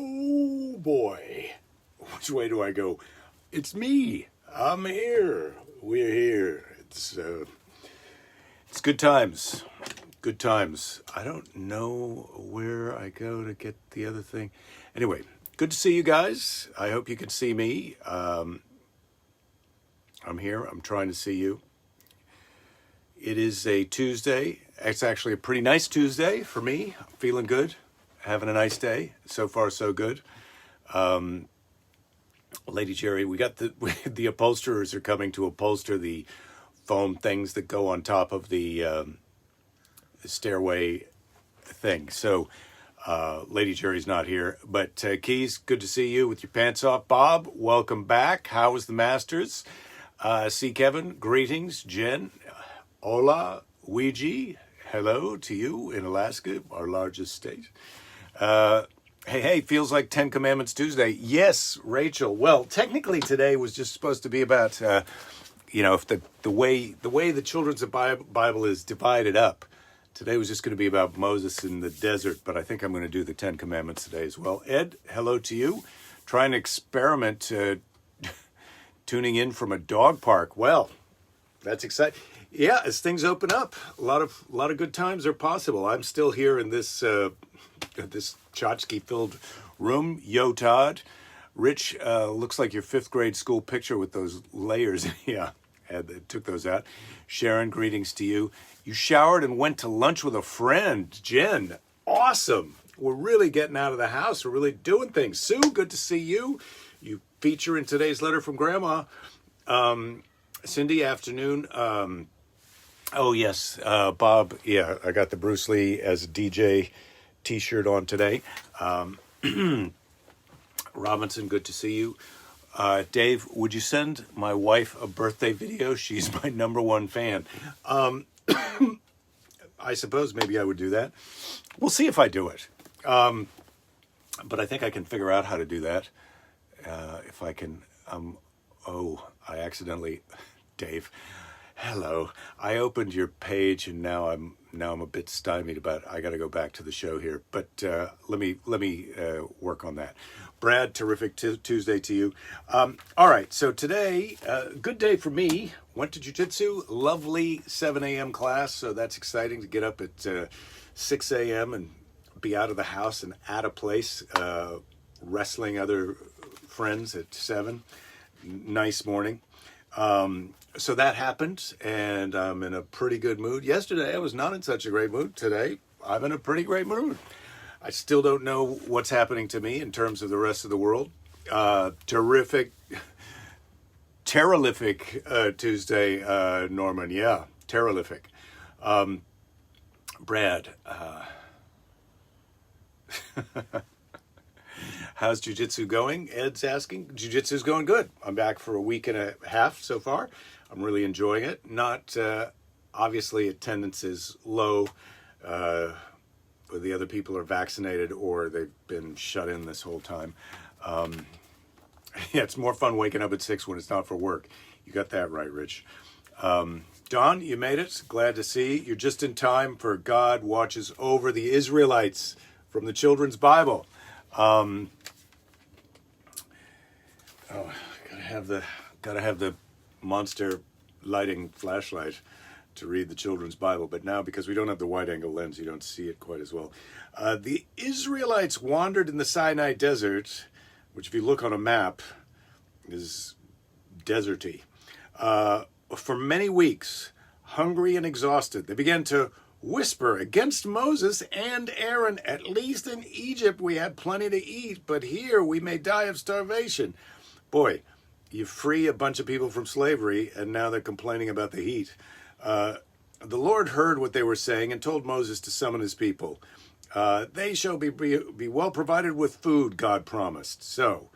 Oh boy, which way do I go? It's me. I'm here. We're here. It's good times. Good times. I don't know where I go to get the other thing. Anyway, good to see you guys. I hope you can see me. I'm here. I'm trying to see you. It is a Tuesday. It's actually a pretty nice Tuesday for me. I'm feeling good. Having a nice day. So far, so good. Lady Jerry, we got the upholsterers are coming to upholster the foam things that go on top of the stairway thing. So Lady Jerry's not here. But Keys, good to see you with your pants off. Bob, welcome back. How was the Masters? See Kevin, greetings. Jen, hola. Ouija, hello to you in Alaska, our largest state. Hey, feels like 10 Commandments Tuesday. Yes, Rachel. Well, technically today was just supposed to be about, if the way the children's Bible is divided up. Today was just going to be about Moses in the desert, but I think I'm going to do the 10 Commandments today as well. Ed, hello to you. Trying to experiment tuning in from a dog park. Well, that's exciting. Yeah, as things open up, a lot of good times are possible. I'm still here in this this tchotchke-filled room. Yo, Todd. Rich, looks like your 5th grade school picture with those layers. Yeah, took those out. Sharon, greetings to you. You showered and went to lunch with a friend. Jen, awesome. We're really getting out of the house. We're really doing things. Sue, good to see you. You feature in today's letter from Grandma. Cindy, afternoon. Oh, yes, Bob, yeah, I got the Bruce Lee as a DJ t-shirt on today. Robinson, good to see you. Dave, would you send my wife a birthday video? She's my #1 fan. I suppose maybe I would do that. We'll see if I do it. But I think I can figure out how to do that. If I can, I accidentally, Dave, hello. I opened your page and now I'm a bit stymied about it. I got to go back to the show here, but let me work on that. Brad, terrific Tuesday to you. All right, so today, good day for me. Went to jiu-jitsu, lovely 7 a.m. class, so that's exciting to get up at 6 a.m. and be out of the house and at a place, wrestling other friends at 7. Nice morning. So that happened, and I'm in a pretty good mood. Yesterday, I was not in such a great mood. Today, I'm in a pretty great mood. I still don't know what's happening to me in terms of the rest of the world. Terrific Tuesday, Norman. Yeah, terrific. Brad, how's jiu-jitsu going? Ed's asking. Jiu-jitsu's going good. I'm back for a week and a half so far. I'm really enjoying it. Not, obviously, attendance is low. The other people are vaccinated or they've been shut in this whole time. Yeah, it's more fun waking up at 6 when it's not for work. You got that right, Rich. Don, you made it. Glad to see. You're just in time for God watches over the Israelites from the Children's Bible. Gotta have the monster lighting flashlight to read the Children's Bible, but now because we don't have the wide-angle lens, you don't see it quite as well. The Israelites wandered in the Sinai Desert, which if you look on a map is deserty, for many weeks, hungry and exhausted. They began to whisper against Moses and Aaron. At least in Egypt we had plenty to eat, but here we may die of starvation. Boy, you free a bunch of people from slavery, and now they're complaining about the heat. The Lord heard what they were saying and told Moses to summon his people. They shall be well provided with food, God promised. So,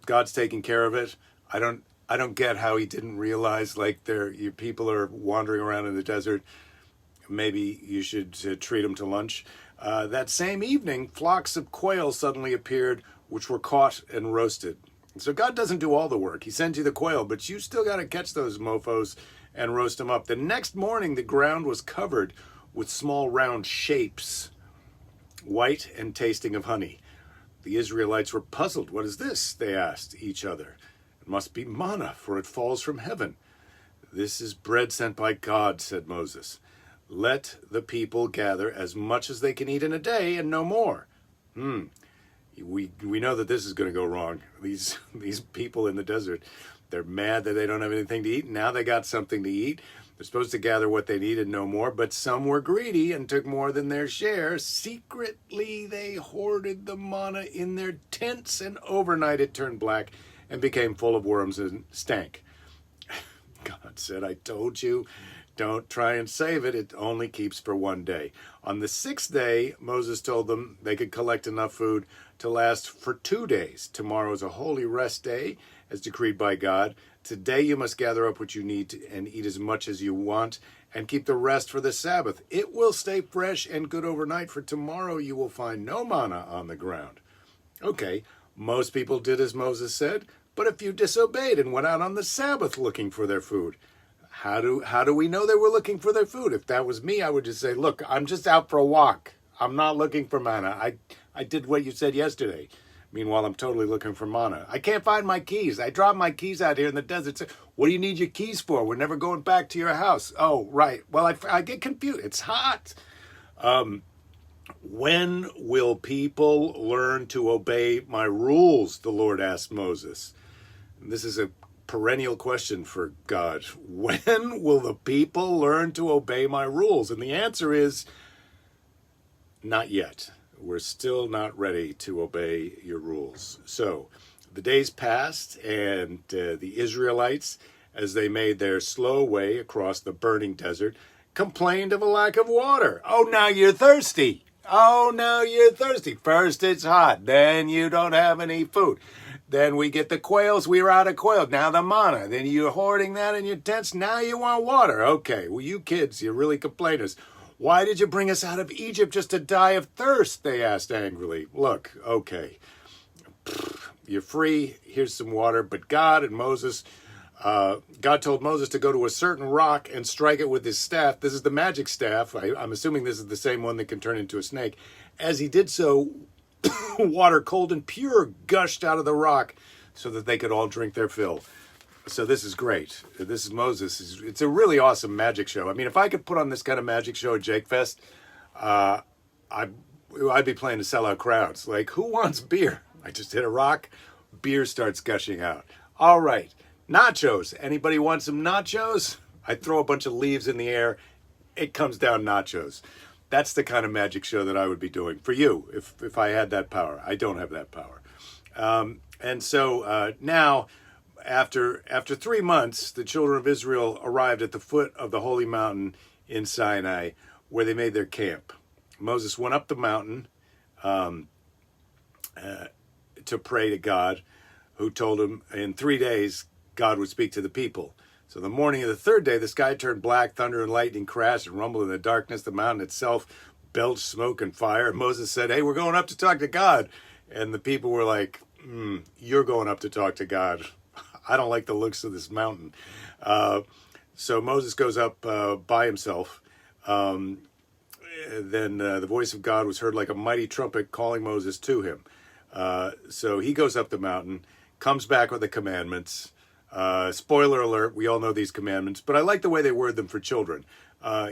God's taking care of it. I don't get how he didn't realize, like, your people are wandering around in the desert. Maybe you should treat them to lunch. That same evening, flocks of quail suddenly appeared, which were caught and roasted. So God doesn't do all the work. He sends you the quail, but you still got to catch those mofos and roast them up. The next morning, the ground was covered with small round shapes, white and tasting of honey. The Israelites were puzzled. "What is this?" they asked each other. "It must be manna, for it falls from heaven." "This is bread sent by God," said Moses. "Let the people gather as much as they can eat in a day and no more." We know that this is going to go wrong. These people in the desert, they're mad that they don't have anything to eat. Now they got something to eat. They're supposed to gather what they need and no more, but some were greedy and took more than their share. Secretly, they hoarded the manna in their tents, and overnight it turned black and became full of worms and stank. God said, "I told you, don't try and save it. It only keeps for one day." On the sixth day, Moses told them they could collect enough food to last for 2 days. "Tomorrow is a holy rest day, as decreed by God. Today you must gather up what you need and eat as much as you want, and keep the rest for the Sabbath. It will stay fresh and good overnight, for tomorrow you will find no manna on the ground." Okay, most people did as Moses said, but a few disobeyed and went out on the Sabbath looking for their food. How do we know they were looking for their food? If that was me, I would just say, "Look, I'm just out for a walk. I'm not looking for manna. I did what you said yesterday." Meanwhile, I'm totally looking for manna. "I can't find my keys. I dropped my keys out here in the desert." "What do you need your keys for? We're never going back to your house." "Oh, right. Well, I get confused. It's hot." When will people learn to obey my rules? The Lord asked Moses. This is a perennial question for God. When will the people learn to obey my rules? And the answer is not yet. We're still not ready to obey your rules. So the days passed, and the Israelites, as they made their slow way across the burning desert, complained of a lack of water. "Oh, now you're thirsty. Oh, now you're thirsty. First it's hot, then you don't have any food. Then we get the quails, we're out of quail. Now the manna, then you're hoarding that in your tents. Now you want water. Okay, well, you kids, you're really complainers. Why did you bring us out of Egypt just to die of thirst?" they asked angrily. "Look, okay, you're free. Here's some water." But God told Moses to go to a certain rock and strike it with his staff. This is the magic staff. I'm assuming this is the same one that can turn into a snake. As he did so, water cold and pure gushed out of the rock so that they could all drink their fill. So this is great. This is Moses. It's a really awesome magic show. I mean, if I could put on this kind of magic show at Jake Fest, I'd be playing to sell out crowds. Like, who wants beer? I just hit a rock, beer starts gushing out. All right, nachos. Anybody want some nachos? I throw a bunch of leaves in the air, it comes down nachos. That's the kind of magic show that I would be doing for you if I had that power. I don't have that power. And so now, after 3 months, the children of Israel arrived at the foot of the holy mountain in Sinai, where they made their camp. Moses went up the mountain to pray to God, who told him in 3 days God would speak to the people. So the morning of the third day, the sky turned black, thunder and lightning crashed and rumbled in the darkness. The mountain itself belched smoke and fire. And Moses said, "Hey, we're going up to talk to God." And the people were like, "You're going up to talk to God. I don't like the looks of this mountain." So Moses goes up by himself. Then the voice of God was heard like a mighty trumpet calling Moses to him. So he goes up the mountain, comes back with the commandments. Spoiler alert, we all know these commandments, but I like the way they word them for children.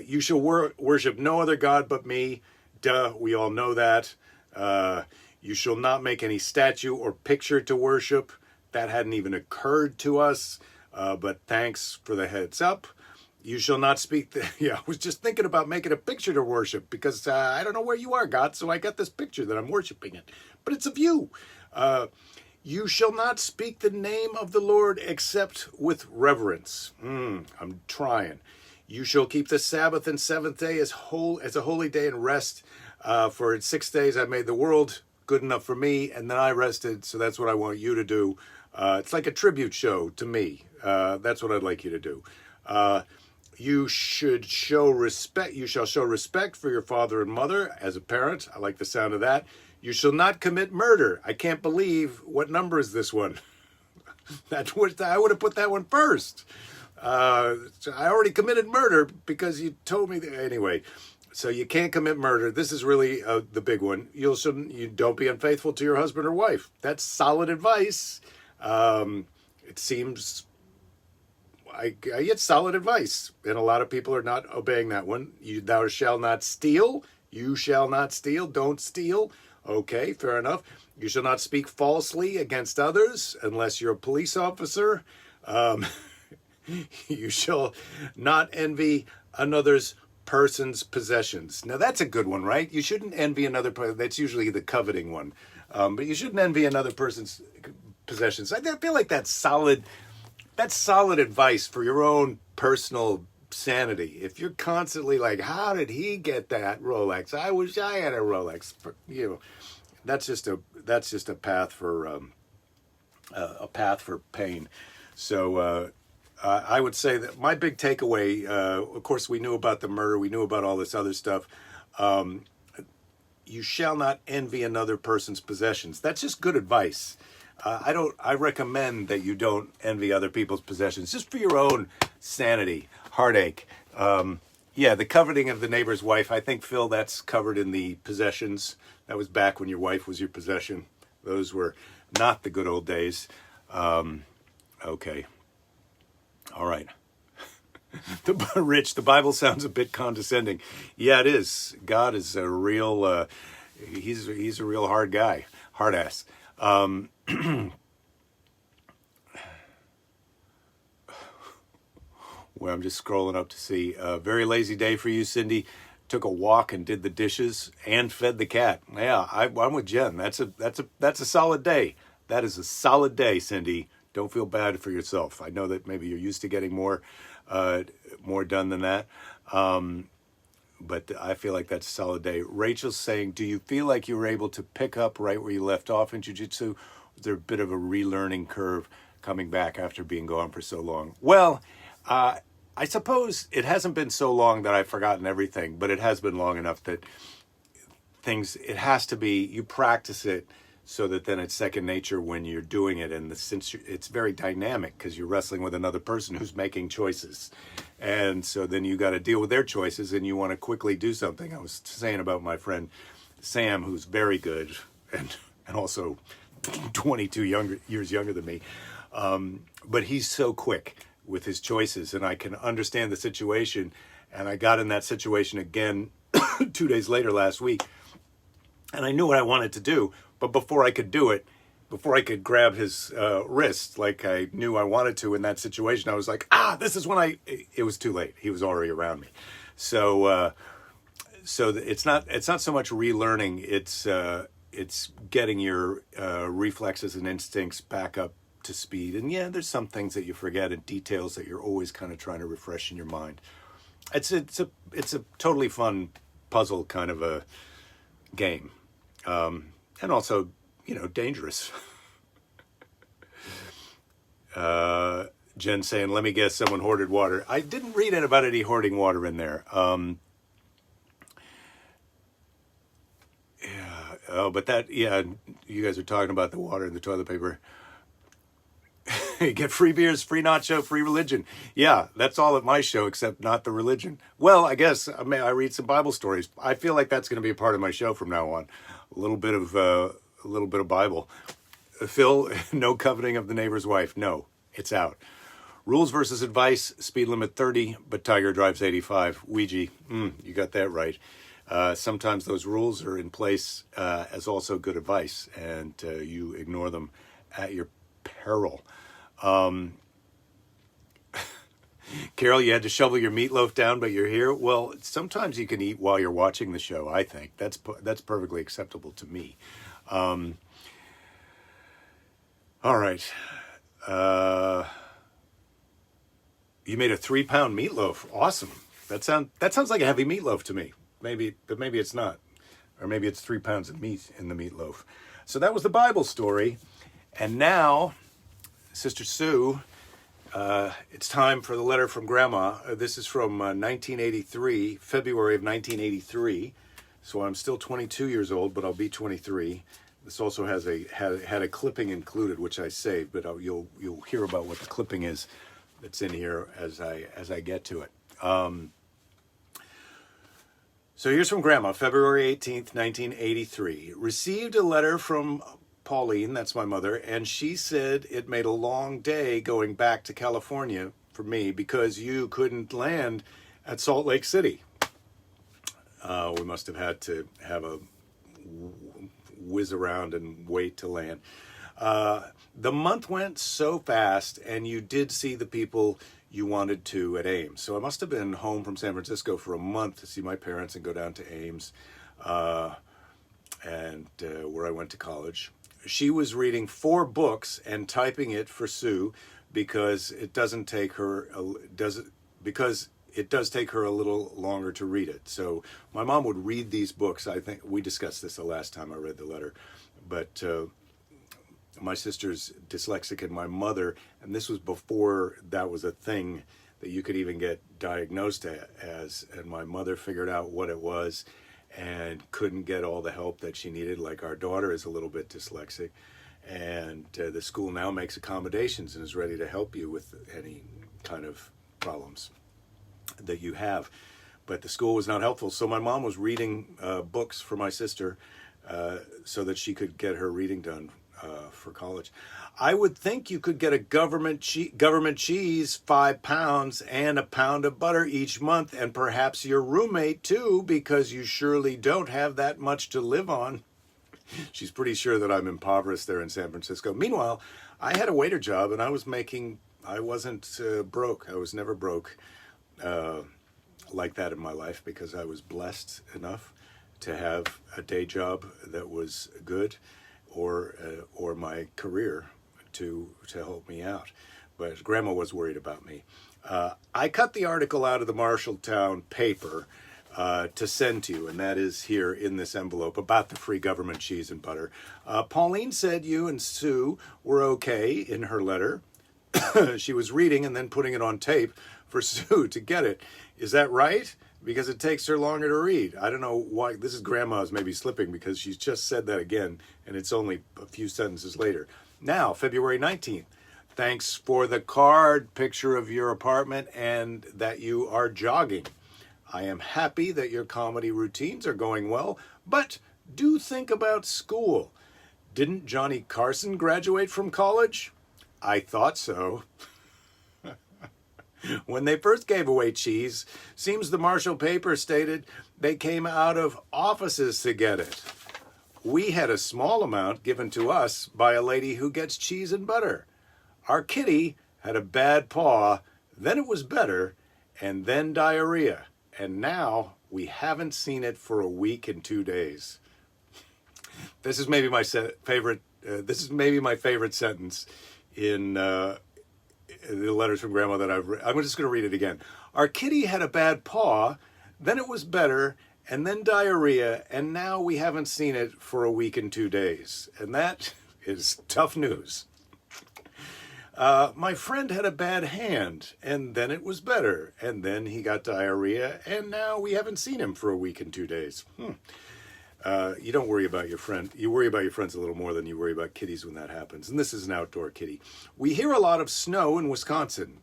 You shall worship no other God but me. Duh, we all know that. You shall not make any statue or picture to worship. That hadn't even occurred to us, but thanks for the heads up. You shall not speak. I was just thinking about making a picture to worship because I don't know where you are, God, so I got this picture that I'm worshiping it. But it's of you. You shall not speak the name of the Lord except with reverence. I'm trying. You shall keep the Sabbath and seventh day as a holy day and rest. For in 6 days I made the world, good enough for me, and then I rested. So that's what I want you to do. It's like a tribute show to me. That's what I'd like you to do. You should show respect. You shall show respect for your father and mother as a parent. I like the sound of that. You shall not commit murder. I can't believe, what number is this one? I would have put that one first. I already committed murder because you told me that. Anyway, So you can't commit murder. This is really the big one. You don't be unfaithful to your husband or wife. That's solid advice. It seems I get solid advice, and a lot of people are not obeying that one. Thou shalt not steal. You shall not steal. Don't steal. Okay, fair enough. You shall not speak falsely against others unless you're a police officer. You shall not envy another's person's possessions. Now that's a good one, right? You shouldn't envy another person. That's usually the coveting one. But you shouldn't envy another person's possessions. I feel like that's solid advice for your own personal sanity. If you're constantly like, how did he get that Rolex? I wish I had a Rolex. That's just a path for pain. So I would say that my big takeaway, of course, we knew about the murder, we knew about all this other stuff. You shall not envy another person's possessions. That's just good advice. I recommend that you don't envy other people's possessions, just for your own sanity, heartache. The coveting of the neighbor's wife. I think, Phil, that's covered in the possessions. That was back when your wife was your possession. Those were not the good old days. Okay. All right. Rich, the Bible sounds a bit condescending. Yeah, it is. God is a real, he's a real hard guy, hard ass. Well, I'm just scrolling up to see. Very lazy day for you, Cindy. Took a walk and did the dishes and fed the cat. Yeah, I'm with Jen. That's a solid day. That is a solid day, Cindy. Don't feel bad for yourself. I know that maybe you're used to getting more done than that. But I feel like that's a solid day. Rachel's saying, do you feel like you were able to pick up right where you left off in jiu-jitsu? Was there a bit of a relearning curve coming back after being gone for so long? Well, I suppose it hasn't been so long that I've forgotten everything, but it has been long enough that it has to be, you practice it so that then it's second nature when you're doing it. And since it's very dynamic because you're wrestling with another person who's making choices. And so then you got to deal with their choices and you want to quickly do something. I was saying about my friend Sam, who's very good and also 22 years younger than me. But he's so quick with his choices and I can understand the situation. And I got in that situation again 2 days later last week. And I knew what I wanted to do. But before I could do it, before I could grab his wrist like I knew I wanted to in that situation, I was like, this is when it was too late. He was already around me. So it's not so much relearning. It's getting your reflexes and instincts back up to speed. And yeah, there's some things that you forget and details that you're always kind of trying to refresh in your mind. It's a totally fun puzzle kind of a game. And also, dangerous. Jen saying, let me guess, someone hoarded water. I didn't read about any hoarding water in there. You guys are talking about the water and the toilet paper. Get free beers, free nacho, free religion. Yeah, that's all at my show, except not the religion. Well, I guess I read some Bible stories. I feel like that's going to be a part of my show from now on. A little bit of Bible. Phil, no coveting of the neighbor's wife. No, it's out. Rules versus advice. Speed limit 30, but Tiger drives 85. Ouija, you got that right. Sometimes those rules are in place as also good advice, and you ignore them at your peril. Carol, you had to shovel your meatloaf down, but you're here. Well, sometimes you can eat while you're watching the show, I think. That's perfectly acceptable to me. All right. You made a 3-pound meatloaf. Awesome. That sounds like a heavy meatloaf to me. Maybe it's not. Or maybe it's 3 pounds of meat in the meatloaf. So that was the Bible story. And now, Sister Sue, it's time for the letter from Grandma. This is from 1983, February of 1983. So I'm still 22 years old, but I'll be 23. This also had a clipping included, which I saved, but you'll hear about what the clipping is that's in here as I get to it. So here's from Grandma, February 18th, 1983. Received a letter from Pauline, that's my mother, and she said it made a long day going back to California for me because you couldn't land at Salt Lake City. We must have had to have a whiz around and wait to land. The month went so fast, and you did see the people you wanted to at Ames. So I must have been home from San Francisco for a month to see my parents and go down to Ames, and where I went to college. She was reading 4 books and typing it for Sue because it does take her a little longer to read it. So my mom would read these books. I think we discussed this the last time I read the letter, but my sister's dyslexic and my mother, and this was before that was a thing that you could even get diagnosed as, and my mother figured out what it was and couldn't get all the help that she needed. Like, our daughter is a little bit dyslexic, and the school now makes accommodations and is ready to help you with any kind of problems that you have. But the school was not helpful, so my mom was reading books for my sister so that she could get her reading done for college. I would think you could get a government cheese, 5 pounds, and a pound of butter each month, and perhaps your roommate too, because you surely don't have that much to live on. She's pretty sure that I'm impoverished there in San Francisco. Meanwhile, I had a waiter job, and I wasn't broke. I was never broke like that in my life, because I was blessed enough to have a day job that was good, or my career to help me out. But Grandma was worried about me. I cut the article out of the Marshalltown paper to send to you, and that is here in this envelope, about the free government cheese and butter. Pauline said you and Sue were okay in her letter. She was reading and then putting it on tape for Sue to get it. Is that right? Because it takes her longer to read. I don't know why. This is Grandma's maybe slipping, because she's just said that again, and it's only a few sentences later. Now, February 19th. Thanks for the card, picture of your apartment, and that you are jogging. I am happy that your comedy routines are going well, but do think about school. Didn't Johnny Carson graduate from college? I thought so. When they first gave away cheese, seems the Marshall paper stated they came out of offices to get it. We had a small amount given to us by a lady who gets cheese and butter. Our kitty had a bad paw, then it was better, and then diarrhea. And now we haven't seen it for a week and 2 days. This is maybe my favorite. This is maybe my favorite sentence in the letters from Grandma that I've read. I'm just going to read it again. Our kitty had a bad paw, then it was better, and then diarrhea, and now we haven't seen it for a week and 2 days. And that is tough news. My friend had a bad hand, and then it was better, and then he got diarrhea, and now we haven't seen him for a week and 2 days. You don't worry about your friend. You worry about your friends a little more than you worry about kitties when that happens. And this is an outdoor kitty. We hear a lot of snow in Wisconsin.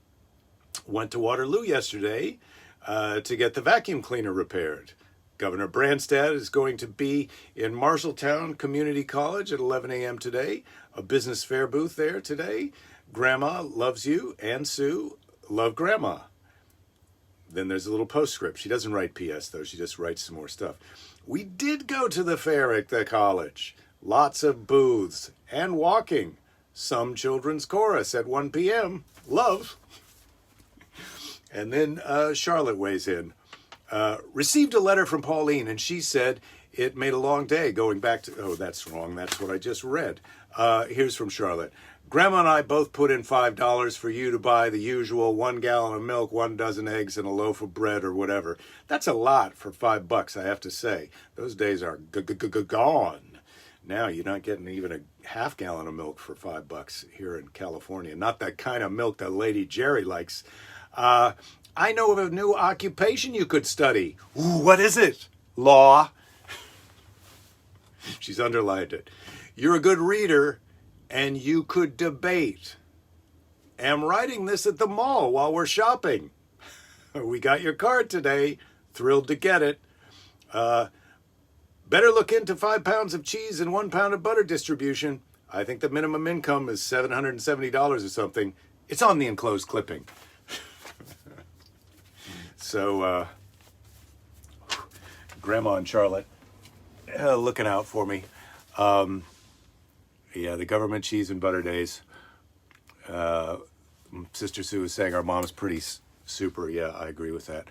Went to Waterloo yesterday to get the vacuum cleaner repaired. Governor Branstad is going to be in Marshalltown Community College at 11 a.m. today. A business fair booth there today. Grandma loves you, and Sue, love Grandma. Then there's a little postscript. She doesn't write P.S. though. She just writes some more stuff. We did go to the fair at the college. Lots of booths and walking. Some children's chorus at 1 p.m. Love. And then Charlotte weighs in. Received a letter from Pauline, and she said it made a long day going back to... Oh, that's wrong. That's what I just read. Here's from Charlotte. Grandma and I both put in $5 for you to buy the usual 1 gallon of milk, 1 dozen eggs, and a loaf of bread or whatever. That's a lot for $5, I have to say. Those days are gone. Now you're not getting even a half gallon of milk for $5 here in California. Not that kind of milk that Lady Jerry likes. I know of a new occupation you could study. Ooh, what is it? Law. She's underlined it. You're a good reader, and you could debate. Am writing this at the mall while we're shopping. We got your card today. Thrilled to get it. Better look into 5 pounds of cheese and 1 pound of butter distribution. I think the minimum income is $770 or something. It's on the enclosed clipping. So, Grandma and Charlotte looking out for me. Yeah, the government cheese and butter days. Sister Sue is saying our mom's pretty super. Yeah, I agree with that.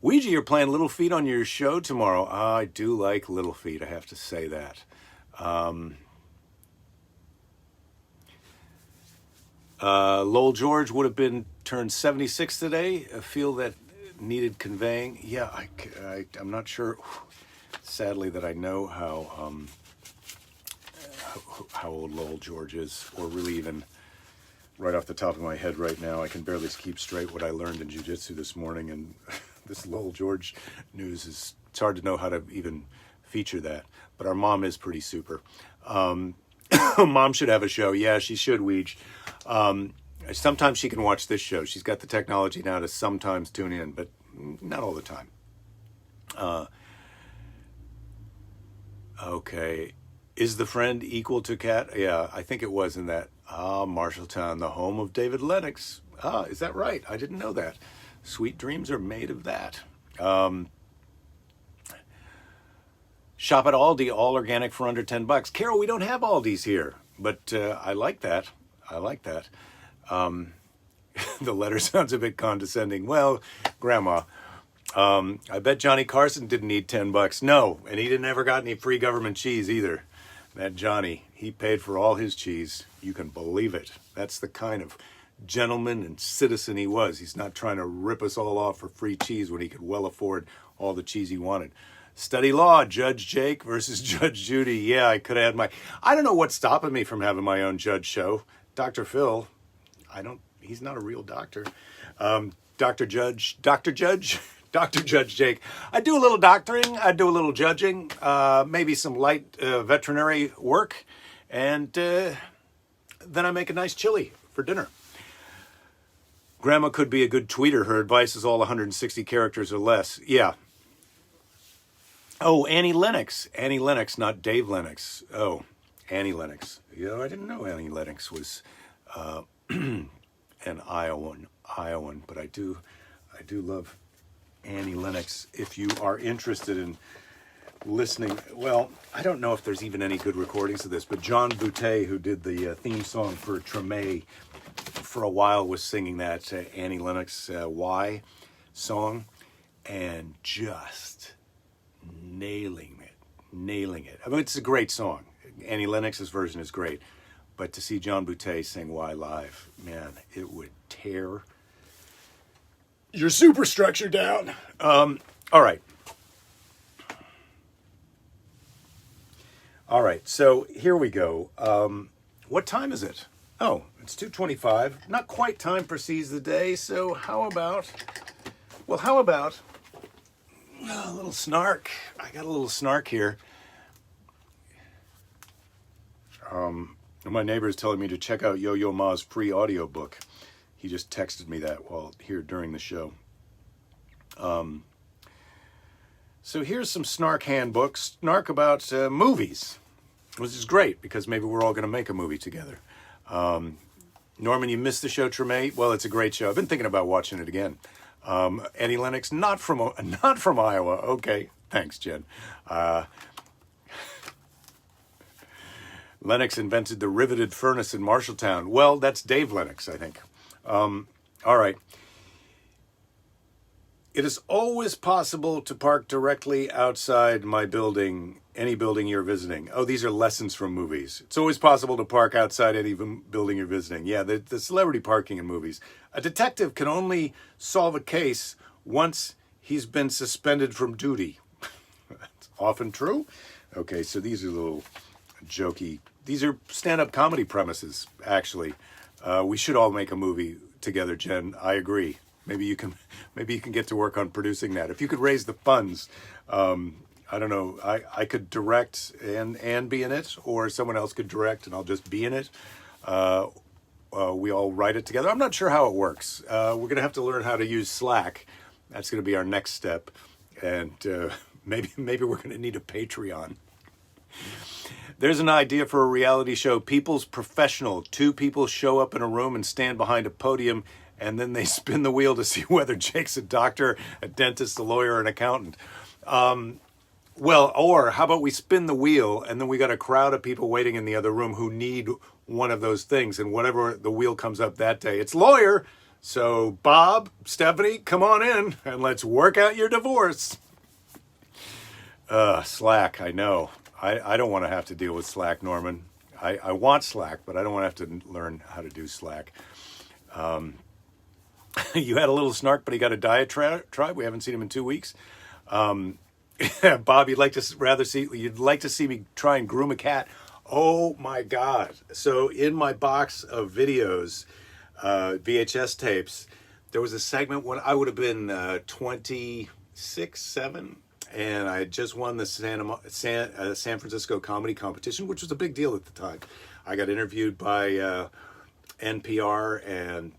Ouija, you're playing Little Feat on your show tomorrow. I do like Little Feat, I have to say that. Lowell George would have been turned 76 today. I feel that needed conveying. Yeah, I'm not sure, sadly, that I know how old Lowell George is, or really even right off the top of my head right now. I can barely keep straight what I learned in jiu-jitsu this morning, and this Lowell George news it's hard to know how to even feature that. But our mom is pretty super. Mom should have a show. Yeah, she should, Weege. Sometimes she can watch this show. She's got the technology now to sometimes tune in, but not all the time. Okay. Is the friend equal to Cat? Yeah, I think it was in that. Marshalltown, the home of David Lennox. Is that right? I didn't know that. Sweet dreams are made of that. Shop at Aldi, all organic for under $10. Carol, we don't have Aldi's here, but I like that. I like that. The letter sounds a bit condescending. Well, Grandma, I bet Johnny Carson didn't need $10. No, and he never got any free government cheese either. That Johnny, he paid for all his cheese. You can believe it. That's the kind of gentleman and citizen he was. He's not trying to rip us all off for free cheese when he could well afford all the cheese he wanted. Study law, Judge Jake versus Judge Judy. Yeah, I could have had I don't know what's stopping me from having my own judge show. Dr. Phil, he's not a real doctor. Dr. Judge Jake. I do a little doctoring. I do a little judging, maybe some light veterinary work. And then I make a nice chili for dinner. Grandma could be a good tweeter. Her advice is all 160 characters or less. Yeah. Oh, Annie Lennox. Annie Lennox, not Dave Lennox. Oh, Annie Lennox. I didn't know Annie Lennox was an Iowan, but I do love Annie Lennox. If you are interested in listening, well, I don't know if there's even any good recordings of this, but John Boutte, who did the theme song for Treme, for a while was singing that Annie Lennox Why song, and just nailing it. I mean, it's a great song. Annie Lennox's version is great, but to see John Boutte sing Why live, man, it would tear your superstructure down. All right. So here we go. What time is it? Oh, it's 2:25. Not quite time for Seize the Day. So how about a little snark? I got a little snark here. My neighbor is telling me to check out Yo-Yo Ma's free audiobook. He just texted me that while here during the show. So here's some snark handbooks. Snark about movies, which is great because maybe we're all going to make a movie together. Norman, you missed the show Treme? Well, it's a great show. I've been thinking about watching it again. Annie Lennox, not from Iowa. Okay, thanks, Jen. Lennox invented the riveted furnace in Marshalltown. Well, that's Dave Lennox, I think. All right. It is always possible to park directly outside my building, any building you're visiting. Oh, these are lessons from movies. It's always possible to park outside any building you're visiting. Yeah, the celebrity parking in movies. A detective can only solve a case once he's been suspended from duty. That's often true. Okay, so these are little jokey. These are stand-up comedy premises, actually. We should all make a movie together, Jen. I agree. Maybe you can get to work on producing that. If you could raise the funds, I don't know. I could direct and be in it, or someone else could direct and I'll just be in it. We all write it together. I'm not sure how it works. We're going to have to learn how to use Slack. That's going to be our next step. And Maybe we're going to need a Patreon. There's an idea for a reality show, People's Professional. Two people show up in a room and stand behind a podium, and then they spin the wheel to see whether Jake's a doctor, a dentist, a lawyer, or an accountant. Well, or how about we spin the wheel, and then we got a crowd of people waiting in the other room who need one of those things, and whatever the wheel comes up that day, it's lawyer. So Bob, Stephanie, come on in, and let's work out your divorce. Slack, I know. I don't want to have to deal with Slack, Norman. I want Slack, but I don't want to have to learn how to do Slack. You had a little snark, but he got a diatribe. We haven't seen him in 2 weeks. Bob, you'd like to see me try and groom a cat. Oh my God. So in my box of videos, VHS tapes, there was a segment when I would have been 26, 7. And I had just won the San Francisco comedy competition, which was a big deal at the time. I got interviewed by NPR and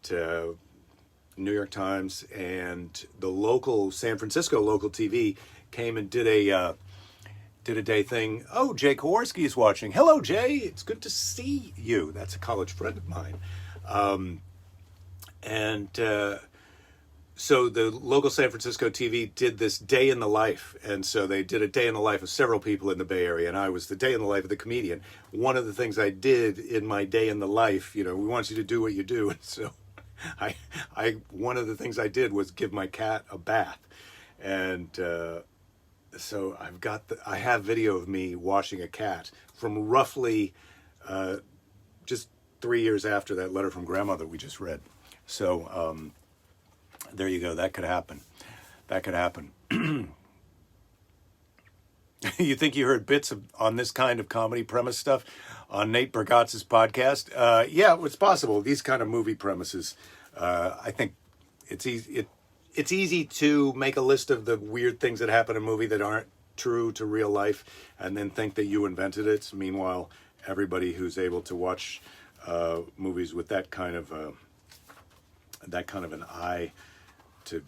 New York Times, and the local San Francisco local TV came and did a day thing. Oh, Jay Kowarski is watching. Hello, Jay. It's good to see you. That's a college friend of mine. So the local San Francisco TV did this day in the life. And so they did a day in the life of several people in the Bay Area. And I was the day in the life of the comedian. One of the things I did in my day in the life, we want you to do what you do. And so one of the things I did was give my cat a bath. And so I have video of me washing a cat from roughly just 3 years after that letter from grandma that we just read. So, there you go. That could happen. You think you heard bits on this kind of comedy premise stuff on Nate Bargatz's podcast? Yeah, it's possible. These kind of movie premises. I think it's easy. It's easy to make a list of the weird things that happen in a movie that aren't true to real life, and then think that you invented it. Meanwhile, everybody who's able to watch movies with that kind of an eye to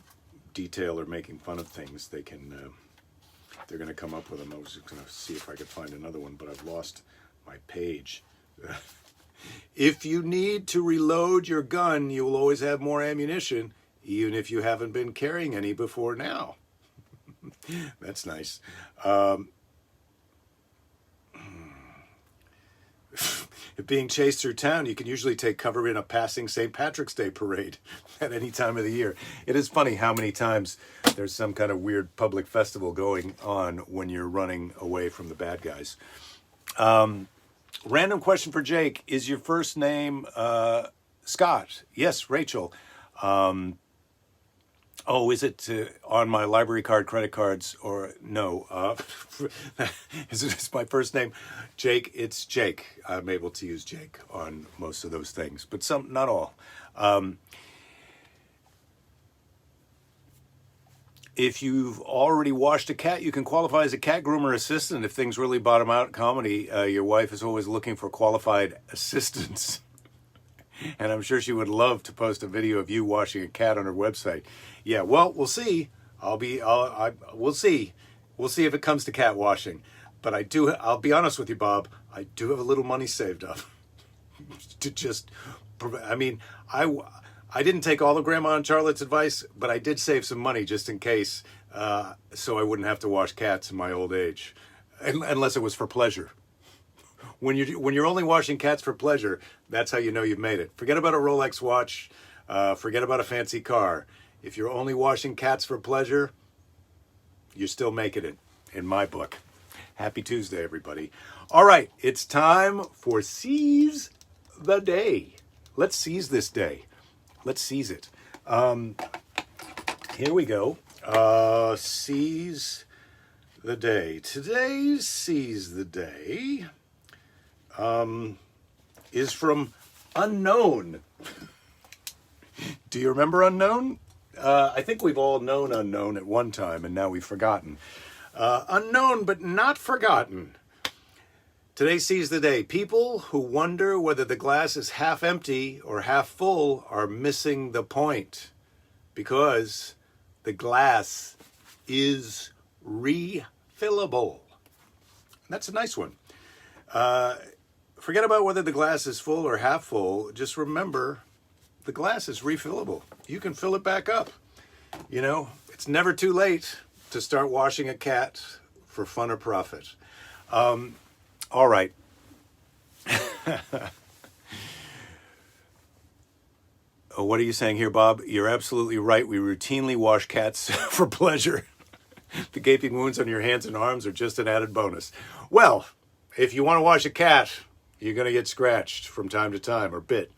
detail or making fun of things, they're going to come up with them. I was just going to see if I could find another one, but I've lost my page. If you need to reload your gun, you will always have more ammunition, even if you haven't been carrying any before now. That's nice. If being chased through town, you can usually take cover in a passing St. Patrick's Day parade at any time of the year. It is funny how many times there's some kind of weird public festival going on when you're running away from the bad guys. Random question for Jake. Is your first name Scott? Yes, Rachel. Is it on my library card, credit cards, or no? Is my first name Jake? It's Jake. I'm able to use Jake on most of those things, but not all. If you've already washed a cat, you can qualify as a cat groomer assistant. If things really bottom out in comedy, your wife is always looking for qualified assistants. And I'm sure she would love to post a video of you washing a cat on her website. Yeah, well, we'll see. We'll see. We'll see if it comes to cat washing. But I'll be honest with you, Bob, I do have a little money saved up to just, I didn't take all of Grandma and Charlotte's advice, but I did save some money just in case, so I wouldn't have to wash cats in my old age, unless it was for pleasure. When you're only washing cats for pleasure, that's how you know you've made it. Forget about a Rolex watch. Forget about a fancy car. If you're only washing cats for pleasure, you're still making it, in my book. Happy Tuesday, everybody. All right, it's time for Seize the Day. Let's seize this day. Let's seize it. Here we go. Seize the Day. Today's Seize the Day is from Unknown. Do you remember Unknown? I think we've all known Unknown at one time, and now we've forgotten. Unknown, but not forgotten. Today Seize the Day. People who wonder whether the glass is half empty or half full are missing the point, because the glass is refillable. That's a nice one. Forget about whether the glass is full or half full. Just remember, the glass is refillable. You can fill it back up. You know, it's never too late to start washing a cat for fun or profit. All right. What are you saying here, Bob? You're absolutely right. We routinely wash cats for pleasure. The gaping wounds on your hands and arms are just an added bonus. Well, if you want to wash a cat, you're going to get scratched from time to time or bit.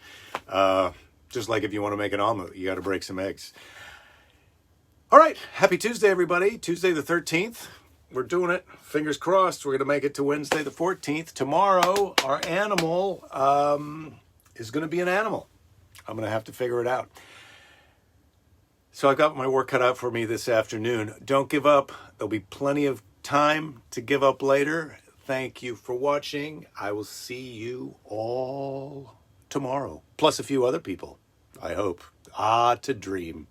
Just like if you want to make an omelet, you got to break some eggs. All right. Happy Tuesday, everybody. Tuesday the 13th. We're doing it. Fingers crossed. We're going to make it to Wednesday the 14th. Tomorrow, our animal is going to be an animal. I'm going to have to figure it out. So I've got my work cut out for me this afternoon. Don't give up. There'll be plenty of time to give up later. Thank you for watching. I will see you all tomorrow. Plus a few other people, I hope. To dream.